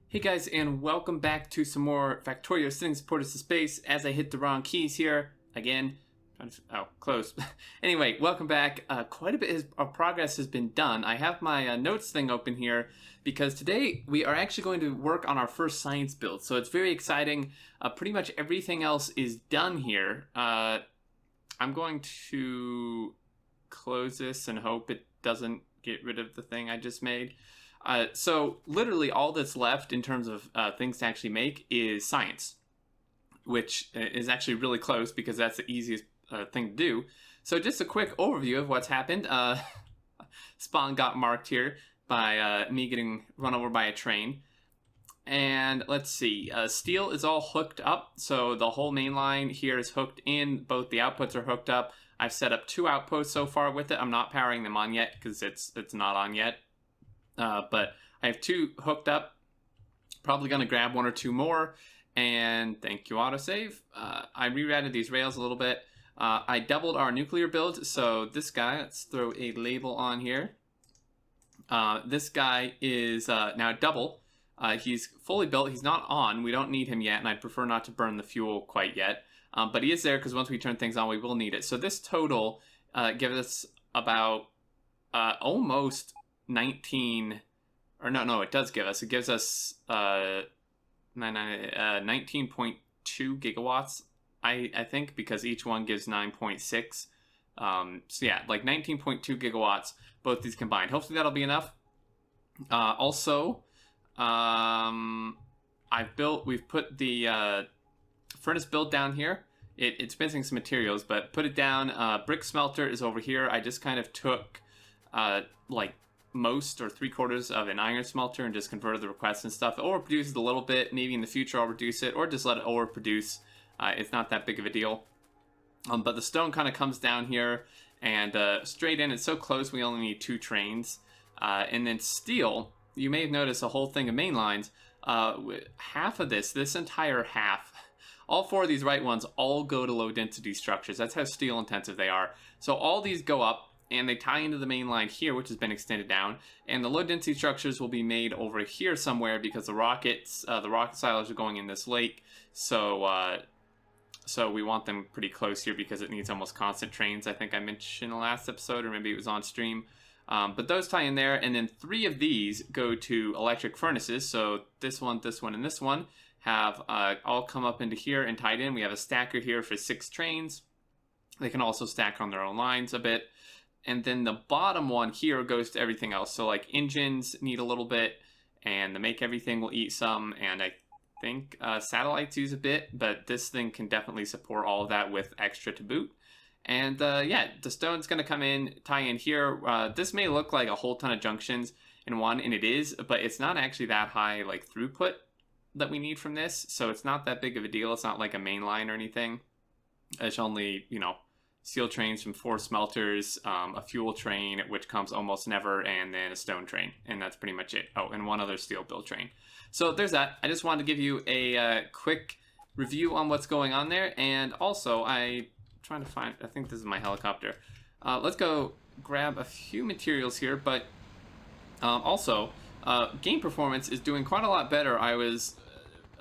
Hey guys, and welcome back to some more Factorio sitting supporters to space. As I hit the wrong keys here again, close. Anyway, welcome back. Quite a bit of progress has been done. I have my notes thing open here because today we are actually going to work on our first science build. So it's very exciting. Pretty much everything else is done here. I'm going to close this and hope it doesn't get rid of the thing I just made. So literally all that's left in terms of things to actually make is science, which is actually really close because that's the easiest thing to do. So just a quick overview of what's happened. Spawn got marked here by me getting run over by a train. And let's see, steel is all hooked up. So the whole main line here is hooked in. Both the outputs are hooked up. I've set up 2 outposts so far with it. I'm not powering them on yet because it's not on yet. But I have 2 hooked up. Probably going to grab 1 or 2 more. And thank you, autosave. I rerouted these rails a little bit. I doubled our nuclear build. So this guy, let's throw a label on here. This guy is now double. He's fully built. He's not on. We don't need him yet. And I'd prefer not to burn the fuel quite yet. But he is there because once we turn things on, we will need it. So this total gives us about almost 19, or no, it does give us. It gives us 19.2 gigawatts, I think, because each one gives 9.6. So yeah, like 19.2 gigawatts, both these combined. Hopefully that'll be enough. Also, we've put the furnace build down here. It's missing some materials, but put it down. Brick smelter is over here. I just kind of took like most or 3/4 of an iron smelter and just converted the requests and stuff. It overproduces a little bit. Maybe in the future I'll reduce it or just let it overproduce. It's not that big of a deal. But the stone kind of comes down here and straight in. It's so close we only need 2 trains. And then steel, you may have noticed a whole thing of main lines. Half of this entire half, all 4 of these right ones all go to low density structures. That's how steel intensive they are. So all these go up and they tie into the main line here, which has been extended down. And the low density structures will be made over here somewhere because the rocket silos are going in this lake. So we want them pretty close here because it needs almost constant trains. I think I mentioned in the last episode, or maybe it was on stream. But those tie in there, and then 3 of these go to electric furnaces. So this one, and this one have all come up into here and tied in. We have a stacker here for 6 trains. They can also stack on their own lines a bit. And then the bottom one here goes to everything else. So like engines need a little bit, and the make everything will eat some, and I think satellites use a bit, but this thing can definitely support all of that with extra to boot. And yeah, the stone's going to come in, tie in here. This may look like a whole ton of junctions in one, and it is, but it's not actually that high like throughput that we need from this. So it's not that big of a deal. It's not like a main line or anything. It's only, steel trains from 4 smelters, a fuel train, which comes almost never, and then a stone train. And that's pretty much it. Oh, and 1 other steel build train. So there's that. I just wanted to give you a quick review on what's going on there. And also, I think this is my helicopter. Let's go grab a few materials here. But also, game performance is doing quite a lot better. I was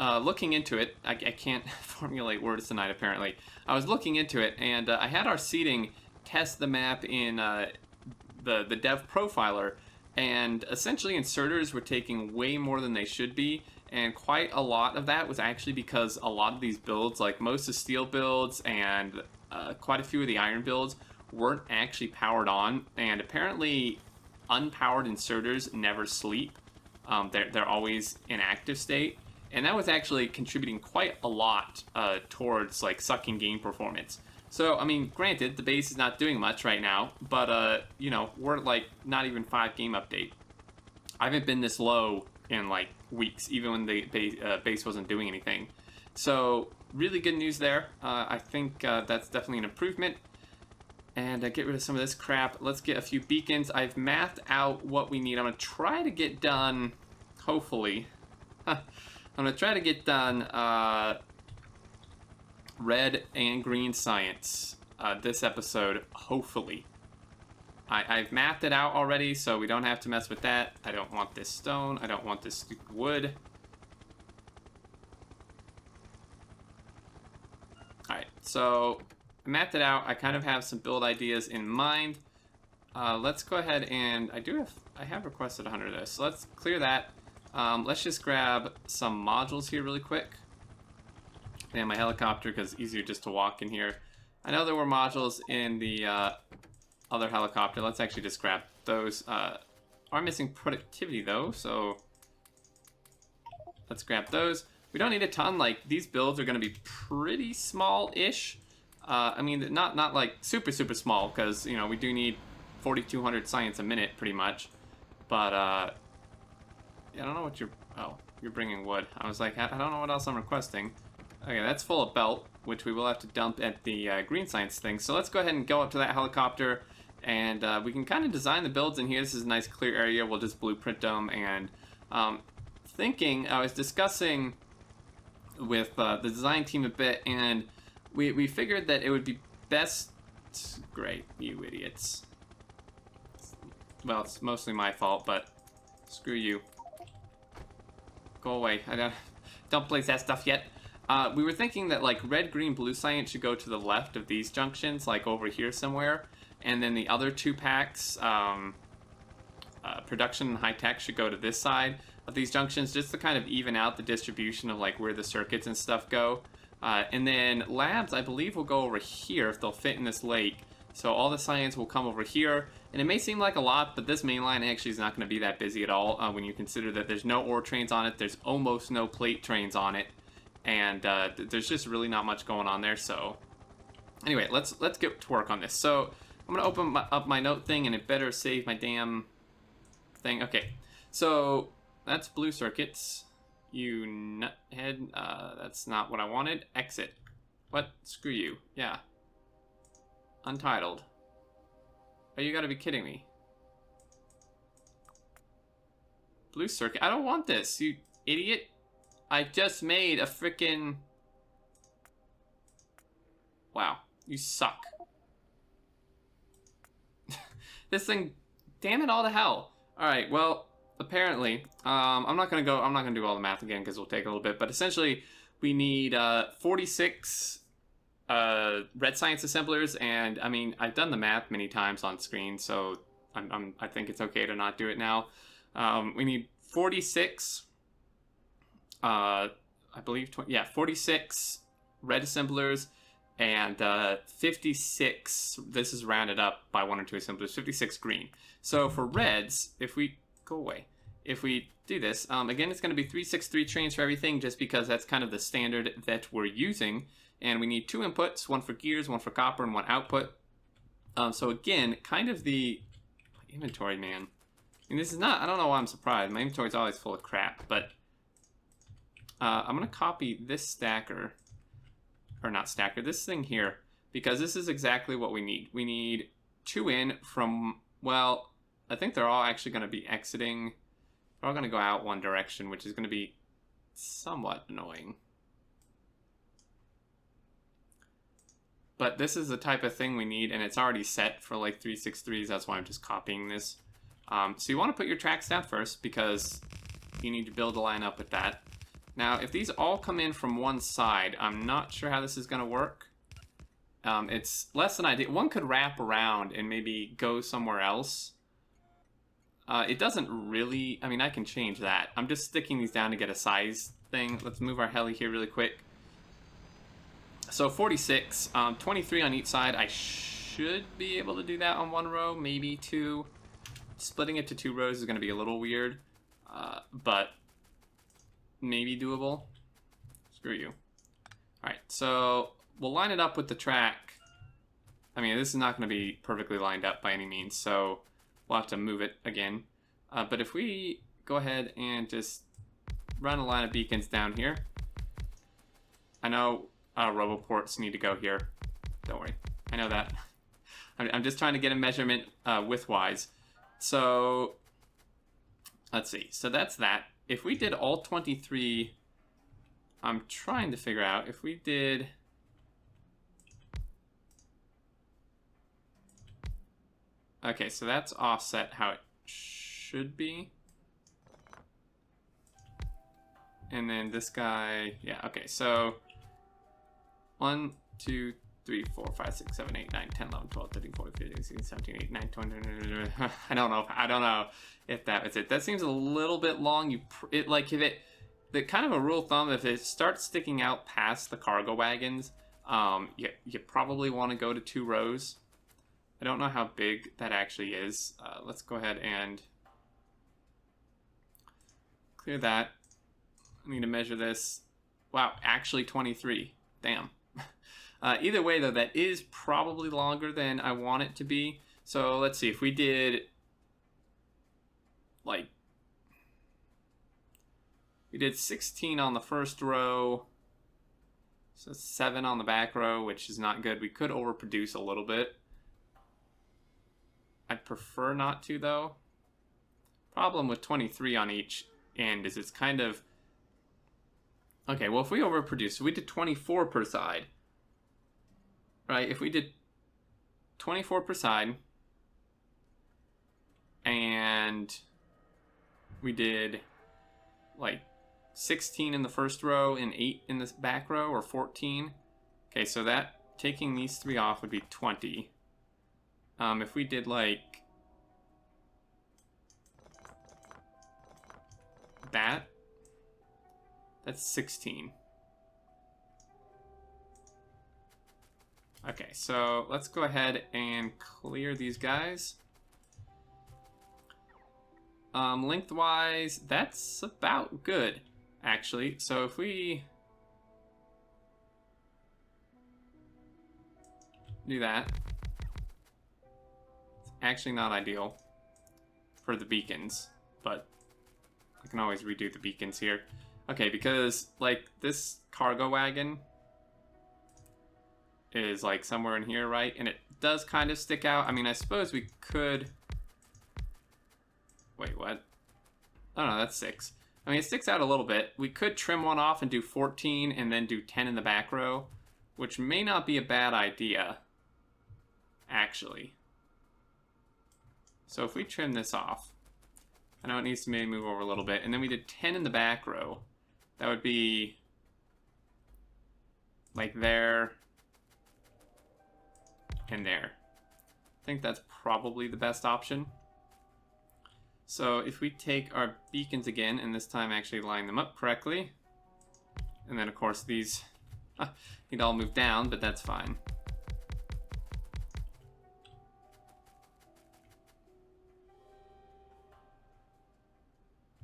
looking into it. I can't formulate words tonight, apparently. I was looking into it, and I had our seating test the map in the dev profiler, and essentially inserters were taking way more than they should be, and quite a lot of that was actually because a lot of these builds, like most of the steel builds and quite a few of the iron builds, weren't actually powered on, and apparently unpowered inserters never sleep. They're always in active state. And that was actually contributing quite a lot towards like sucking game performance. So, I mean, granted, the base is not doing much right now, but, we're like not even 5 game update. I haven't been this low in like weeks, even when the base wasn't doing anything. So, really good news there. I think that's definitely an improvement. And get rid of some of this crap. Let's get a few beacons. I've mathed out what we need. I'm going to try to get done, hopefully. I'm going to try to get done red and green science this episode, hopefully. I've mapped it out already, so we don't have to mess with that. I don't want this stone. I don't want this stupid wood. So I mapped it out. I kind of have some build ideas in mind. Let's go ahead and I have requested 100 of this, so let's clear that. Let's just grab some modules here really quick. And my helicopter, because it's easier just to walk in here. I know there were modules in the other helicopter. Let's actually just grab those. Are missing productivity though, so let's grab those. We don't need a ton. Like, these builds are going to be pretty small-ish. I mean, not like super small, because you know we do need 4,200 science a minute pretty much. But I don't know what you're bringing wood. I was like, I don't know what else I'm requesting. Okay, that's full of belt, which we will have to dump at the green science thing. So let's go ahead and go up to that helicopter, and we can kind of design the builds in here. This is a nice clear area. We'll just blueprint them. And I was discussing with the design team a bit, and we figured that it would be best. Great, you idiots. Well, it's mostly my fault, but screw you. Go away. I don't place that stuff yet. We were thinking that like red, green, blue science should go to the left of these junctions, like over here somewhere, and then the other two packs, production and high tech, should go to this side of these junctions, just to kind of even out the distribution of like where the circuits and stuff go. And then labs, I believe, will go over here if they'll fit in this lake. So all the science will come over here, and it may seem like a lot, but this main line actually is not going to be that busy at all when you consider that there's no ore trains on it, there's almost no plate trains on it. And there's just really not much going on there. So anyway, let's get to work on this. So I'm gonna open up my note thing, and it better save my damn thing. Okay, so that's blue circuits. You nuthead. That's not what I wanted. Exit. What? Screw you. Yeah. Untitled. Oh, you gotta be kidding me. Blue circuit. I don't want this, you idiot. I just made a frickin'... Wow, you suck. This thing, damn it all to hell. Alright, well, apparently, I'm not gonna do all the math again because it'll take a little bit, but essentially, we need 46 red science assemblers, and I mean, I've done the math many times on screen, so I think it's okay to not do it now. We need 46... I believe 46 red assemblers and 56, this is rounded up by 1 or 2 assemblers, 56 green. So for reds, if we go away, if we do this, again, it's going to be 363 trains for everything, just because that's kind of the standard that we're using. And we need 2 inputs, 1 for gears, 1 for copper, and 1 output. So again, kind of the inventory, man. I mean, this is not, I don't know why I'm surprised. My inventory is always full of crap, but I'm going to copy this stacker, or not stacker, this thing here, because this is exactly what we need. We need 2 in from, well, I think they're all actually going to be exiting. They're all going to go out one direction, which is going to be somewhat annoying. But this is the type of thing we need, and it's already set for like 363s, that's why I'm just copying this. So you want to put your tracks down first, because you need to build a line up with that. Now, if these all come in from one side, I'm not sure how this is going to work. It's less than ideal. One could wrap around and maybe go somewhere else. It doesn't really... I mean, I can change that. I'm just sticking these down to get a size thing. Let's move our heli here really quick. So 46, 23 on each side. I should be able to do that on 1 row, maybe 2. Splitting it to 2 rows is going to be a little weird, but maybe doable. Screw you. Alright, so we'll line it up with the track. I mean, this is not going to be perfectly lined up by any means, so we'll have to move it again. But if we go ahead and just run a line of beacons down here. I know roboports need to go here. Don't worry. I know that. I'm just trying to get a measurement width-wise. So, let's see. So that's that. If we did all 23, I'm trying to figure out if we did... Okay, so that's offset how it should be. And then this guy, yeah, okay, so 1, 2, 3, 4, 5, 6, 7, 8, 9, 10, 11, 12, 13, 14, 15, 16, 17, 18, 19, 20. I don't know if that was it. That seems a little bit long. The kind of a rule of thumb, if it starts sticking out past the cargo wagons, you probably want to go to 2 rows. I don't know how big that actually is. Let's go ahead and clear that. I need to measure this. Wow, actually 23. Damn. Either way, though, that is probably longer than I want it to be. So let's see. If we did, like, we did 16 on the first row, so 7 on the back row, which is not good. We could overproduce a little bit. I'd prefer not to, though. Problem with 23 on each end is it's kind of... Okay, well, if we overproduce, so we did 24 per side, right? If we did 24 per side, and we did, like, 16 in the first row and 8 in the back row, or 14. Okay, so that, taking these 3 off would be 20. If we did, like, that's 16. Okay, so let's go ahead and clear these guys. Lengthwise, that's about good, actually. So if we do that, it's actually not ideal for the beacons, but I can always redo the beacons here. Okay, because, like, this cargo wagon is, like, somewhere in here, right? And it does kind of stick out. I mean, I suppose we could... Wait, what? Oh, no, that's 6. I mean, it sticks out a little bit. We could trim one off and do 14 and then do 10 in the back row, which may not be a bad idea, actually. So if we trim this off, I know it needs to maybe move over a little bit, and then we did 10 in the back row. That would be like there and there. I think that's probably the best option. So if we take our beacons again, and this time actually line them up correctly, and then of course these need all move down, but that's fine.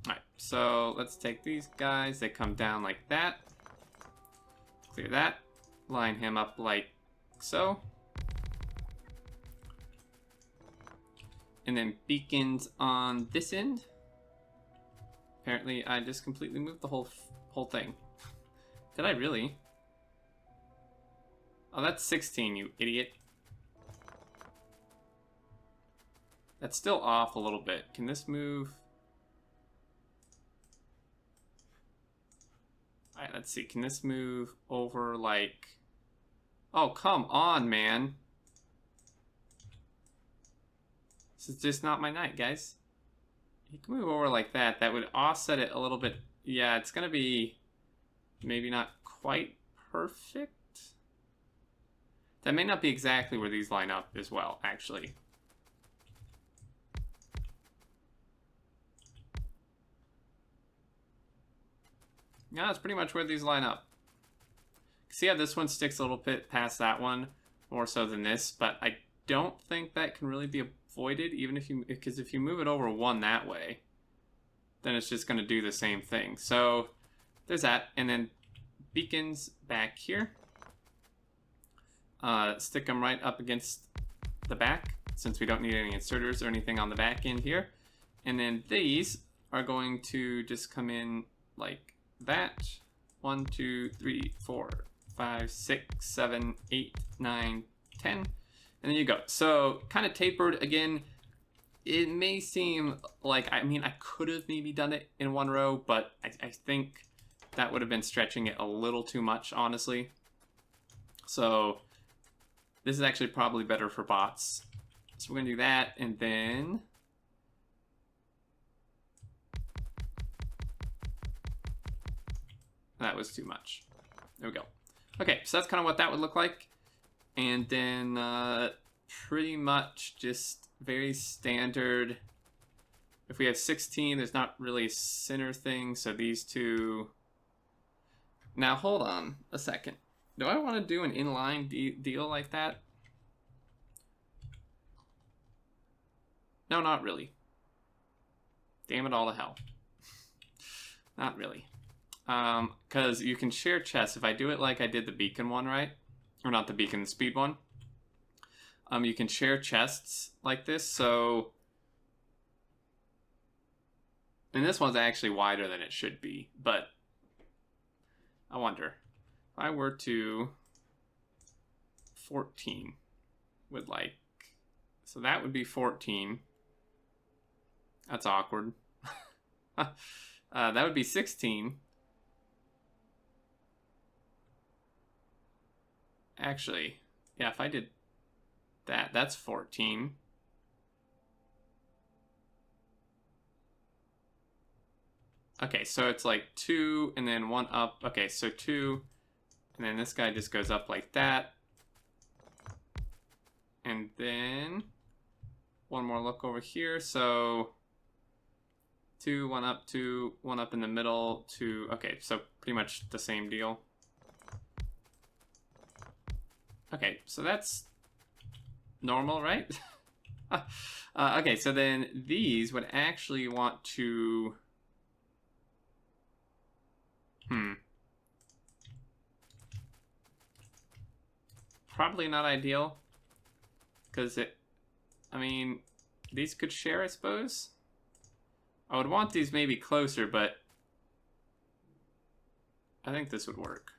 Alright, so let's take these guys, they come down like that, clear that, line him up like so. And then beacons on this end. Apparently, I just completely moved the whole thing. Did I really? Oh, that's 16, you idiot. That's still off a little bit. Can this move? Alright, let's see. Can this move over like... Oh, come on, man. This is just not my night, guys. You can move over like that. That would offset it a little bit. Yeah, it's going to be maybe not quite perfect. That may not be exactly where these line up as well, actually. Yeah, that's pretty much where these line up. See how this one sticks a little bit past that one, more so than this, but I don't think that can really be avoided, even if you, because if you move it over one that way, then it's just going to do the same thing. So there's that, and then beacons back here. Stick them right up against the back, since we don't need any inserters or anything on the back end here. And then these are going to just come in like that. 1, 2, 3, 4, 5, 6, 7, 8, 9, 10. And then you go. So kind of tapered again. It may seem like, I mean, I could have maybe done it in one row, but I think that would have been stretching it a little too much, honestly. So this is actually probably better for bots. So we're going to do that, and then that was too much. There we go. Okay, so that's kind of what that would look like. And then pretty much just very standard. If we have 16, there's not really a center thing, so these two. Now hold on a second. Do I want to do an inline deal like that? No, not really. Damn it all to hell. Not really. Because you can share chests. If I do it like I did the beacon one, right? Or not the beacon, the speed one. You can share chests like this, so... And this one's actually wider than it should be, but... I wonder. If I were to... 14 would like... So that would be 14. That's awkward. That would be 16. Actually, yeah, if I did that, that's 14. Okay, so it's like 2 and then 1 up. Okay, so 2, and then this guy just goes up like that. And then one more look over here. So 2, 1 up, 2, 1 up in the middle, 2. Okay, so pretty much the same deal. Okay, so that's normal, right? Okay, so then these would actually want to... Probably not ideal. Because I mean, these could share, I suppose. I would want these maybe closer, but I think this would work.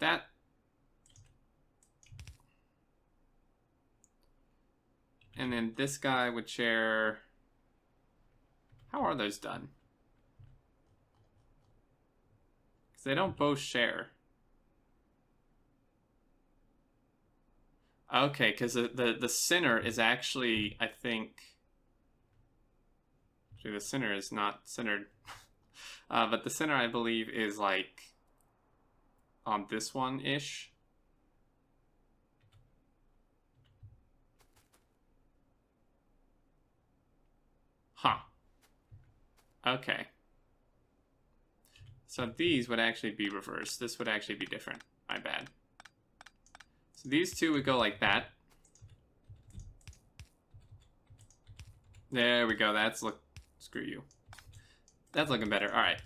That. And then this guy would share. How are those done? Because they don't both share. Okay, because the center is actually, I think... Actually, the center is not centered. But the center, I believe, is like on this one-ish. Huh. Okay. So these would actually be reversed. This would actually be different. My bad. So these two would go like that. There we go. That's look. Screw you. That's looking better. All right.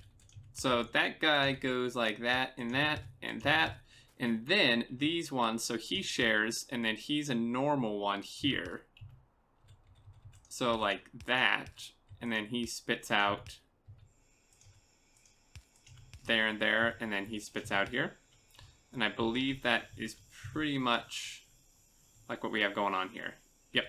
So that guy goes like that, and that, and that. And then these ones, so he shares, and then he's a normal one here. So like that, and then he spits out there and there, and then he spits out here. And I believe that is pretty much like what we have going on here. Yep.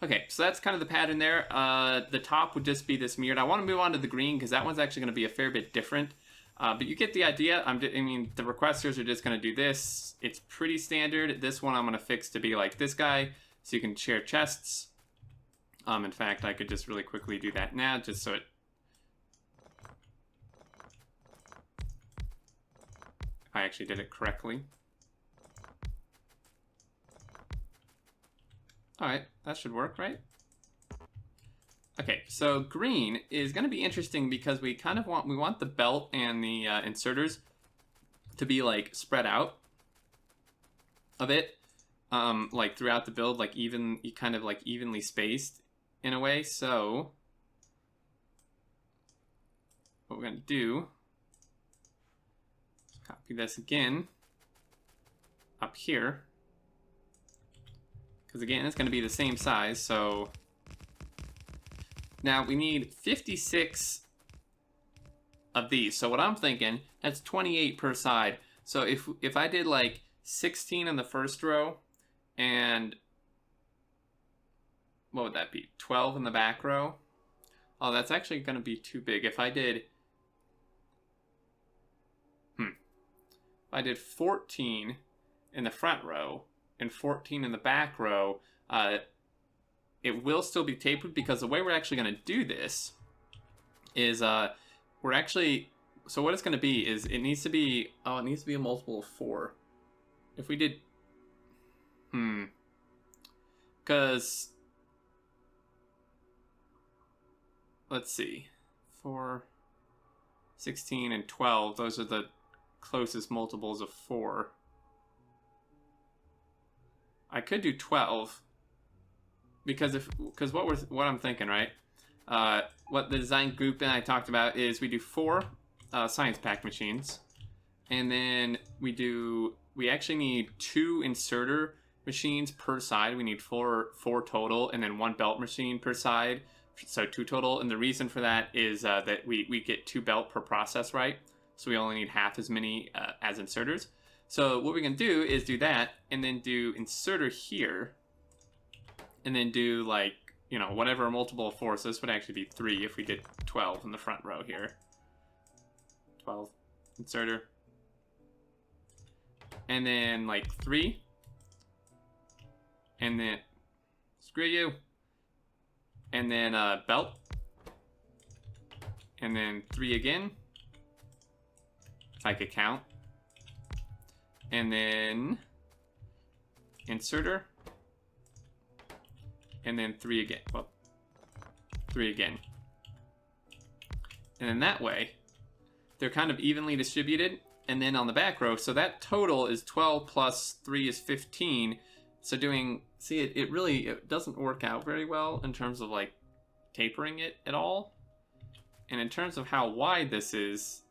Okay, so that's kind of the pattern there. The top would just be this mirrored. I want to move on to the green because that one's actually going to be a fair bit different. But you get the idea. I mean, the requesters are just going to do this. It's pretty standard. This one I'm going to fix to be like this guy, so you can share chests. In fact, I could just really quickly do that now, just so it... I actually did it correctly. Alright, that should work, right? Okay, so green is going to be interesting because we kind of want the belt and the inserters to be like spread out a bit, like throughout the build, like kind of like evenly spaced in a way. So what we're going to do is copy this again up here, because again it's going to be the same size. So now we need 56 of these. So what I'm thinking, that's 28 per side. So if I did like 16 in the first row and what would that be? 12 in the back row? Oh, that's actually going to be too big. If I did if I did 14 in the front row and 14 in the back row, it will still be tapered, because the way we're actually going to do this is we're actually So what it's going to be is it needs to be, oh, it needs to be a multiple of 4. If we did, because, let's see, 4, 16, and 12, those are the closest multiples of 4. I could do 12, because what I'm thinking, right? What the design group and I talked about is we do 4 science pack machines, and then we actually need 2 inserter machines per side. We need 4 total, and then 1 belt machine per side, so 2 total. And the reason for that is that we get 2 belt per process, right? So we only need half as many as inserters. So what we're gonna do is do that, and then do inserter here, and then do, like, you know, whatever multiple of 4. So this would actually be 3 if we did 12 in the front row here. 12 inserter, and then like 3, and then screw you, and then belt, and then 3 again, if I could count, and then inserter, and then 3 again. Well, 3 again, and then that way they're kind of evenly distributed. And then on the back row, so that total is 12 plus 3 is 15. So it really doesn't work out very well in terms of like tapering it at all. And in terms of how wide this is,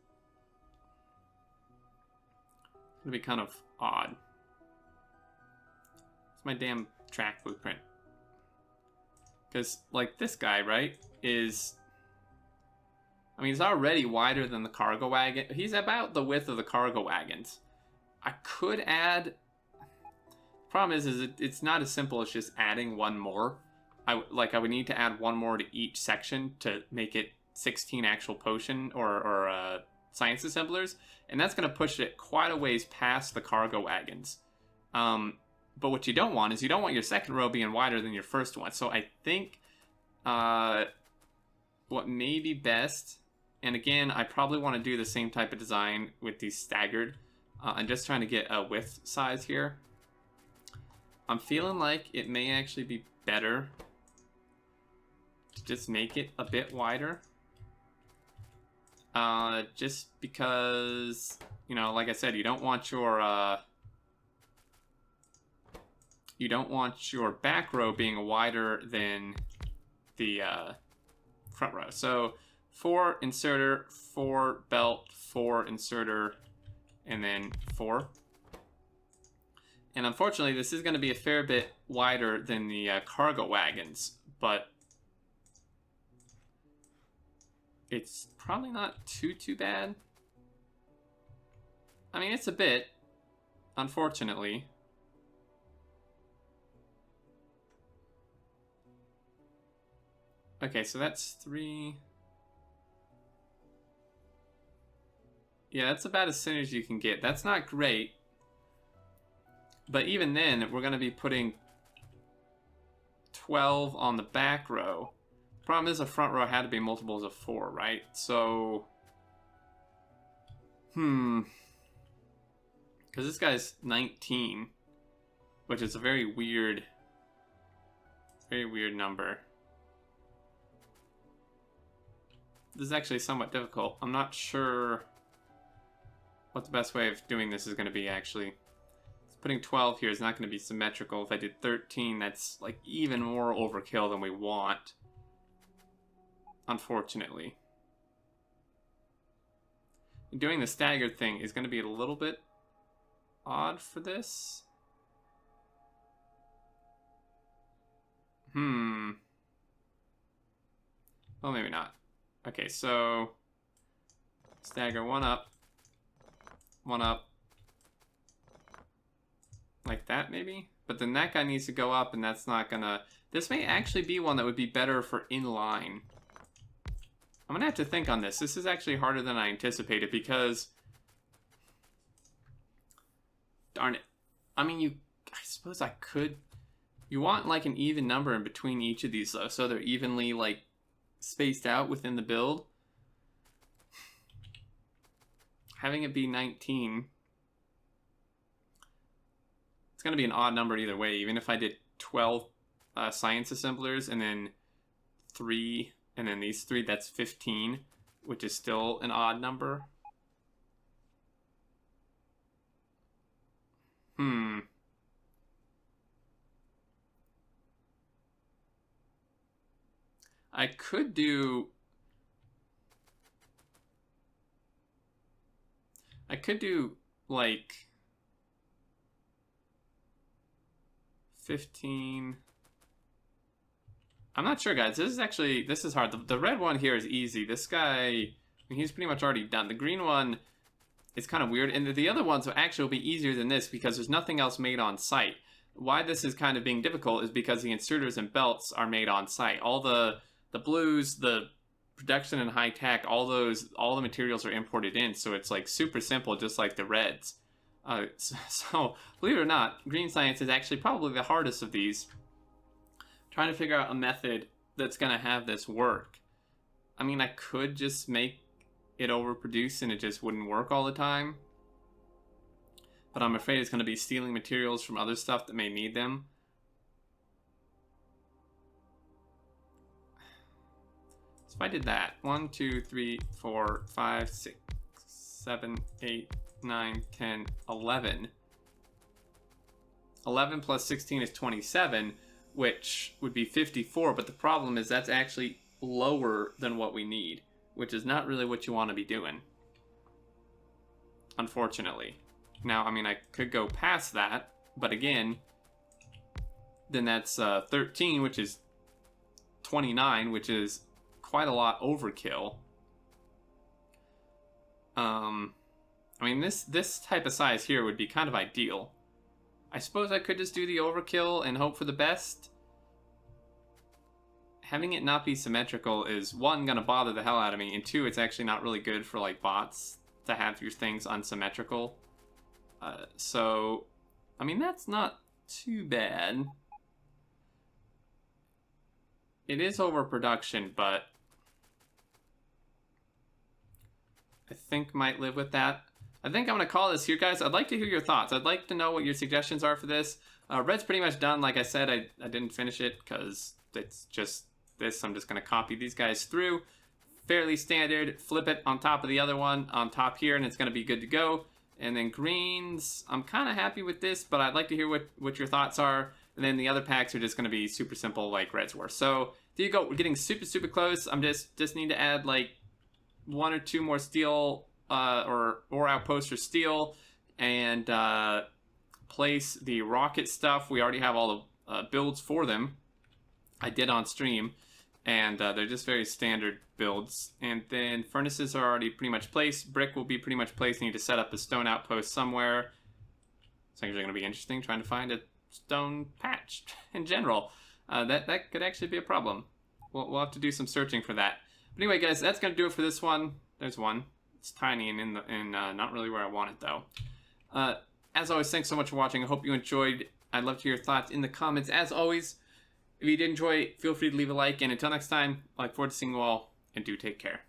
it's gonna be kind of odd. It's my damn track blueprint. Because like this guy, right, is, I mean, he's already wider than the cargo wagon. He's about the width of the cargo wagons. I could add, problem is it's not as simple as just adding 1 more. I would need to add 1 more to each section to make it 16 actual potion or science assemblers, and that's going to push it quite a ways past the cargo wagons. But what you don't want is you don't want your second row being wider than your first one. So I think what may be best, and again, I probably want to do the same type of design with these staggered. I'm just trying to get a width size here. I'm feeling like it may actually be better to just make it a bit wider. Just because, you know, like I said, you don't want your back row being wider than the front row. So 4 inserter, 4 belt, 4 inserter, and then 4. And unfortunately, this is going to be a fair bit wider than the cargo wagons, but it's probably not too bad. I mean, it's a bit, unfortunately. Okay, so that's 3. Yeah, that's about as thin as you can get. That's not great. But even then, we're going to be putting 12 on the back row. Problem is, the front row had to be multiples of 4, right? So, because this guy's 19, which is a very weird number. This is actually somewhat difficult. I'm not sure what the best way of doing this is going to be, actually. Putting 12 here is not going to be symmetrical. If I did 13, that's like even more overkill than we want, unfortunately. Doing the staggered thing is going to be a little bit odd for this. Well, maybe not. Okay, so stagger 1 up, 1 up, like that maybe? But then that guy needs to go up, and that's not gonna... This may actually be one that would be better for inline. I'm gonna have to think on this. This is actually harder than I anticipated because... Darn it. I mean, I suppose I could... You want like an even number in between each of these though, so they're evenly like spaced out within the build. having it be 19, it's going to be an odd number either way. Even if I did 12 science assemblers and then 3 and then these 3, that's 15, which is still an odd number. I could do like 15. I'm not sure, guys. This is hard. The red one here is easy. This guy, he's pretty much already done. The green one is kind of weird. And the other ones actually will be easier than this because there's nothing else made on site. Why this is kind of being difficult is because the inserters and belts are made on site. All the blues, the production and high tech, all the materials are imported in. So it's like super simple, just like the reds. So believe it or not, green science is actually probably the hardest of these. Trying to figure out a method that's going to have this work. I mean, I could just make it overproduce and it just wouldn't work all the time. But I'm afraid it's going to be stealing materials from other stuff that may need them. So if I did that, 1, 2, 3, 4, 5, 6, 7, 8, 9, 10, 11. 11 plus 16 is 27, which would be 54, but the problem is that's actually lower than what we need, which is not really what you want to be doing, unfortunately. Now, I mean, I could go past that, but again, then that's 13, which is 29, which is quite a lot overkill. I mean, this type of size here would be kind of ideal. I suppose I could just do the overkill and hope for the best. Having it not be symmetrical is, 1, gonna bother the hell out of me, and 2, it's actually not really good for like bots to have your things unsymmetrical. So, I mean, that's not too bad. It is overproduction, but I think might live with that. I think I'm going to call this here, guys. I'd like to hear your thoughts. I'd like to know what your suggestions are for this. Red's pretty much done. Like I said, I didn't finish it because it's just this. I'm just going to copy these guys through. Fairly standard. Flip it on top of the other one on top here, and it's going to be good to go. And then greens, I'm kind of happy with this, but I'd like to hear what your thoughts are. And then the other packs are just going to be super simple like reds were. So there you go. We're getting super close. I'm just need to add like 1 or 2 more steel or outposts for steel, and place the rocket stuff. We already have all the builds for them. I did on stream, and they're just very standard builds. And then furnaces are already pretty much placed. Brick will be pretty much placed. I need to set up a stone outpost somewhere. It's actually going to be interesting trying to find a stone patch in general. That could actually be a problem. We'll have to do some searching for that. But anyway, guys, that's going to do it for this one. There's one. It's tiny and not really where I want it, though. As always, thanks so much for watching. I hope you enjoyed. I'd love to hear your thoughts in the comments. As always, if you did enjoy, feel free to leave a like. And until next time, I look forward to seeing you all, and do take care.